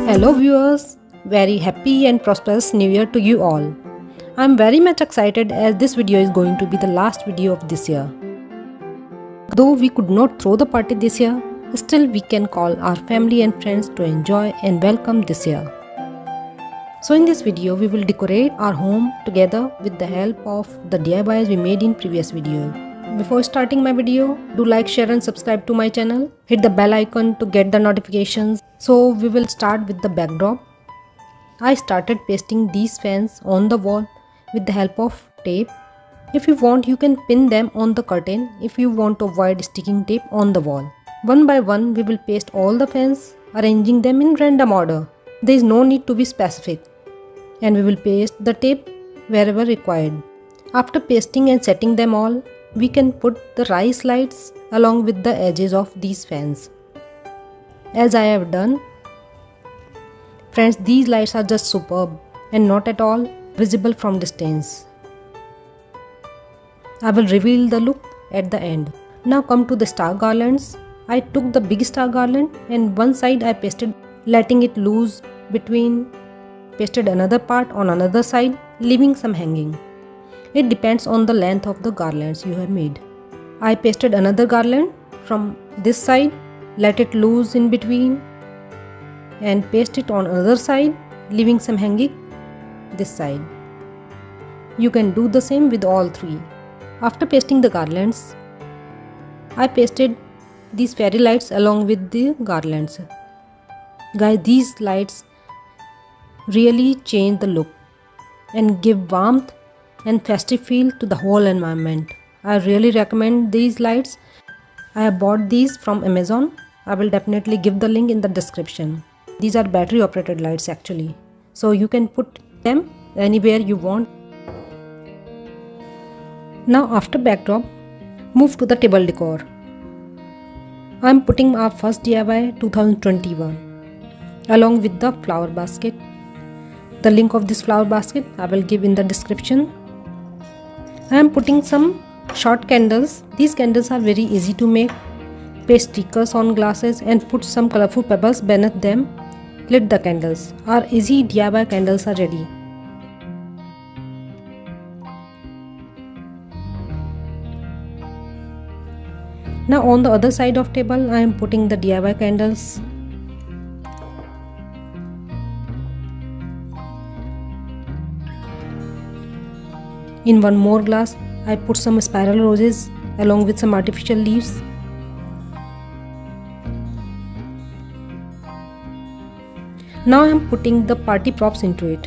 Hello viewers, very happy and prosperous new year to you all. I am very much excited as this video is going to be the last video of this year. Though we could not throw the party this year, still we can call our family and friends to enjoy and welcome this year. So in this video we will decorate our home together with the help of the DIYs we made in previous video. Before starting my video, do like, share and subscribe to my channel. Hit the bell icon to get the notifications. So we will start with the backdrop. I started pasting these fans on the wall with the help of tape. If you want, you can pin them on the curtain if you want to avoid sticking tape on the wall. One by one we will paste all the fans, arranging them in random order. There is no need to be specific. And we will paste the tape wherever required. After pasting and setting them all, we can put the rice lights along with the edges of these fans. As I have done. Friends, these lights are just superb and not at all visible from distance. I will reveal the look at the end. Now come to the star garlands. I took the big star garland and one side I pasted, letting it loose between, pasted another part on another side, leaving some hanging. It depends on the length of the garlands you have made. I pasted another garland from this side, let it loose in between and paste it on another side, leaving some hanging this side. You can do the same with all three. After pasting the garlands, I pasted these fairy lights along with the garlands. Guys, these lights really change the look and give warmth and festive feel to the whole environment. I really recommend these lights. I have bought these from Amazon. I will definitely give the link in the description. These are battery operated lights actually. So you can put them anywhere you want. Now after backdrop, move to the table decor. I am putting our first DIY 2021 along with the flower basket. The link of this flower basket I will give in the description. I am putting some short candles. These candles are very easy to make. Paste stickers on glasses and put some colorful pebbles beneath them. Lit the candles. Our easy DIY candles are ready. Now on the other side of table I am putting the DIY candles. In one more glass, I put some spiral roses along with some artificial leaves. Now I am putting the party props into it.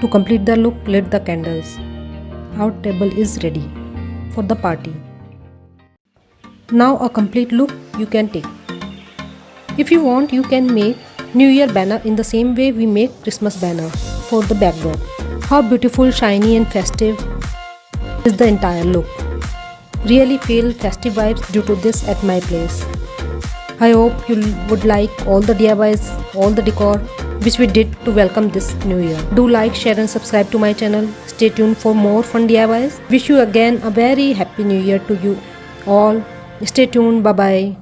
To complete the look, lit the candles. Our table is ready for the party. Now a complete look you can take. If you want, you can make New Year banner in the same way we make Christmas banner for the backdrop. How beautiful, shiny and festive is the entire look. Really feel festive vibes due to this at my place. I hope you would like all the DIYs, all the decor which we did to welcome this new year. Do like, share and subscribe to my channel. Stay tuned for more fun DIYs. Wish you again a very happy new year to you all. Stay tuned. Bye bye.